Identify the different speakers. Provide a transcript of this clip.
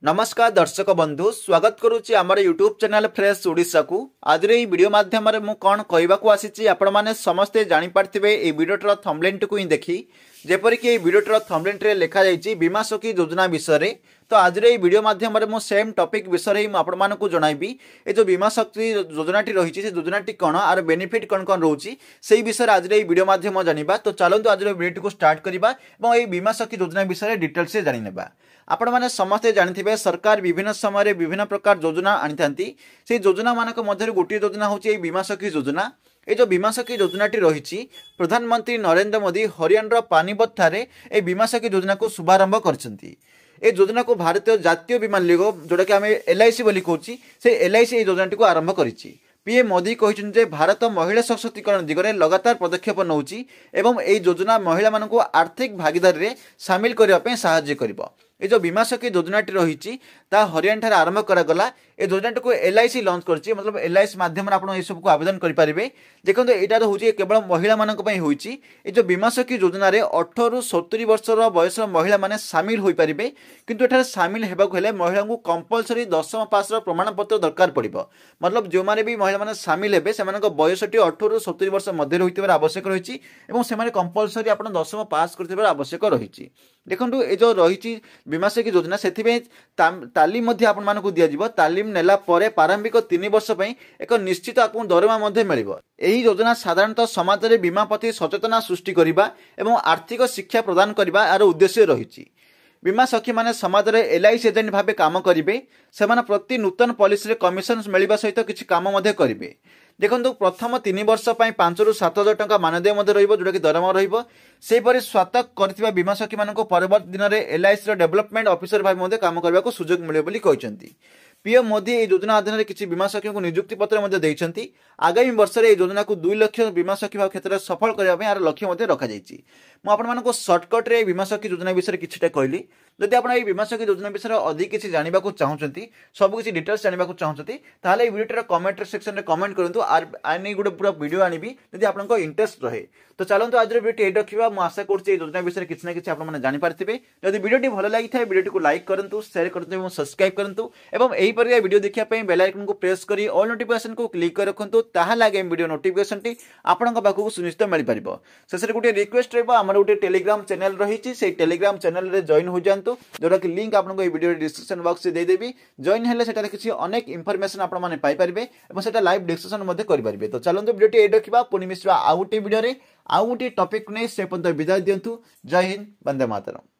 Speaker 1: नमस्कार दर्शक बंधु स्वागत करुच्ची आमर यूट्यूब चैनल फ्रेश ओडिशा को आज ये वीडियो माध्यम मु कौन कहवाक आसी आपण मैंने समस्ते जानीपारे ये वीडियोटर थंबनेल को ही देखी जेपरिक ये वीडियोटर थंबनेल लिखा जाइए बीमा सखी योजना विषय। तो आज ये वीडियो माध्यम मु सेम टॉपिक विषय ही आपको जनइबी ये जो बीमा शक्ति योजनाटी रही है योजनाटी कौन आर बेनिफिट कौन कौन रोचे से विषय आज ये वीडियो माध्यम जाना। तो चलते आज वीडियो को स्टार्ट करवा और ये बीमा शक्ति योजना विषय डिटेल से जाना। आपण मैंने समस्ते जानी सरकार विभिन्न समय विभिन्न प्रकार योजना आनी से योजना मानक मध्य गोटे योजना हूँ बीमा सखी योजना। ये जो बीमा सखी योजनाटी रही प्रधानमंत्री नरेंद्र मोदी हरियाणा पानीपत ठारे ए बीमा सखी योजना को शुभारंभ करछंती। ए योजना को भारतीय जातीय बीमा निगम जोटा कि आम LIC बोली कहूँ से LIC योजनाटी को आरंभ करिछि। पीएम मोदी कहते भारत महिला सशक्तिकरण दिगरे लगातार पदक्षेप नौची एवं ए योजना महिला मानक आर्थिक भागीदारी रे शामिल करने साहाय्य करिबो। ये जो बीमा सखी योजनाटी रही हरियाणा आरंभ करागला। ए योजनाटी को LIC लॉन्च करछि मतलब LIC माध्यम आप सब को आवेदन करेंगे। देखो यहाँ हूँ केवल महिला मानी ये जो बीमा सखी योजना 18 ରୁ 70 वर्षर बयस महिला माने सामिल हो पारे किंतु एठार सामिल होगा महिला को कंपलसरी 10वीं पास प्रमाण पत्र दरकार पड़ो। मतलब जो मैंने भी महिला माने सामिल हे से बयसटी 18 ରୁ 70 वर्ष मध्य रही आवश्यक रही कंपलसरी आप 10वीं पास कर आवश्यक रही। देखो ये जो रही बीमा सखी योजना से तालीम आपको दिज्व तालीम नेला परे प्रारंभिक 3 वर्ष एक निश्चित आपको दरमा मिल। यही योजना साधारणतः समाज में बीमा प्रति सचेतना सृष्टि करने और आर्थिक शिक्षा प्रदान करने यार उद्देश्य रही। बीमा सखी माने समाज में LIC एजेंट भाव काम करेंगे से प्रति नूतन पॉलिसी कमिशन मिलवा सहित किसी काम करेंगे। देखो प्रथम 3 वर्ष 5 ରୁ 7 हज़ार टंका मानदेय जोटा कि दरमा रहीपरी स्नातक कर बीमा सखी मान परवर्ती दिन में LIC डेवलपमेंट ऑफिसर भाव काम करने को सुजोग मिले। पीएम मोदी ये योजना अधीन किसी बीमा सखी को नियुक्ति पत्र देइछंती। आगामी वर्ष में योजना को 2 लाख बीमा सखी भाव क्षेत्र में सफल करने यार लक्ष्य रखा जाइए। मुझे सर्टकट रे बीमा सखी योजना विषय किछिटा कहली। जदि आप बीमा सखी योजना विषय अधिक किसी जानवा चाहते सबकि डिटेल्स जानवा चाहते ताहले वीडियो कमेंट सेक्शन में कमेंट करूँ आने गोटे पूरा वीडियो आनी जदि आपको इंटरेस्ट रहे। तो चलते आज वीडियो ये रखा मुझे आशा करुँच योजना विषय किसी ना कि आपने जानीपारे। जब वीडियो भल लगी था वीडियो को लाइक करूँ शेयर करूँ और सब्सक्राइब करूँ और यहीपरि वीडियो देखा बेल आइकन को प्रेस कर ऑल नोटिफिकेशन को क्लिक कर रखुँ ताकि वीडियो नोटिफिकेशन टी आपंक पाखक सुनिश्चित मिल पार। शेष में गोटे रिक्वेस्ट रहा गोटे टेलीग्राम चैनल रही से टेलीग्राम चैनल रे जॉइन हो जातु जोटा कि लिंक आपको ये वीडियो डिस्क्रिप्शन बॉक्स से देदेवी। जॉइन हेले सेटारे किसी अनेक इनफॉरमेशन आप पाई पारे और सेटा लाइव डिस्कशन करेंगे। तो चलते वीडियो ये रखा पुणी मिश्रा आउ गोटे वीडियो आउ गोटे टॉपिक नहीं से पर्यंत विदाय दिंतु। जय हिंद, वंदे मातरम।